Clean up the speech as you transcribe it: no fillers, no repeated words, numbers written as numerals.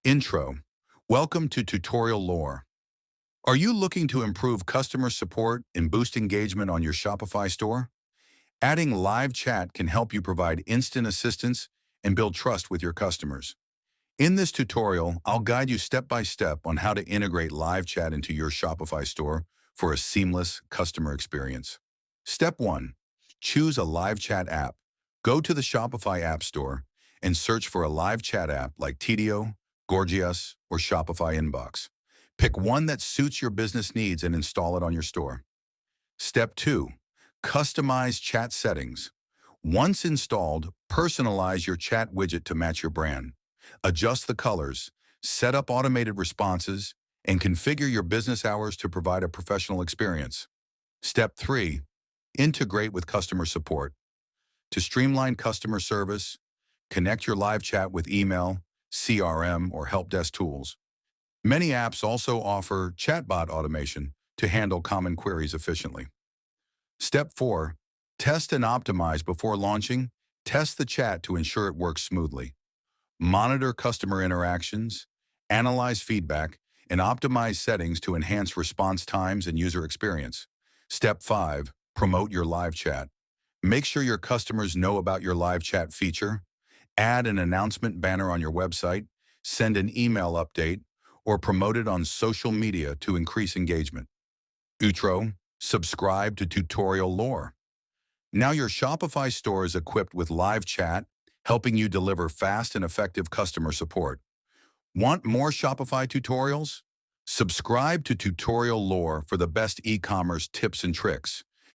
Intro. Welcome to Tutorial Lore. Are you looking to improve customer support and boost engagement on your Shopify store? Adding live chat can help you provide instant assistance and build trust with your customers. In this tutorial, I'll guide you step by step on how to integrate live chat into your Shopify store for a seamless customer experience. Step 1. Choose a live chat app. Go to the Shopify App Store and search for a live chat app like Tidio, Gorgias, or Shopify Inbox. Pick one that suits your business needs and install it on your store. Step 2. Customize chat settings. Once installed, personalize your chat widget to match your brand. Adjust the colors, set up automated responses, and configure your business hours to provide a professional experience. Step 3. Integrate with customer support. To streamline customer service, connect your live chat with email, CRM, or help desk tools. Many apps also offer chatbot automation to handle common queries efficiently. Step 4. Test and optimize before launching. Test the chat to ensure it works smoothly. Monitor customer interactions, analyze feedback, and optimize settings to enhance response times and user experience. Step 5. Promote your live chat. Make sure your customers know about your live chat feature. Add an announcement banner on your website, send an email update, or promote it on social media to increase engagement. Outro. Subscribe to Tutorial Lore. Now your Shopify store is equipped with live chat, helping you deliver fast and effective customer support. Want more Shopify tutorials? Subscribe to Tutorial Lore for the best e-commerce tips and tricks.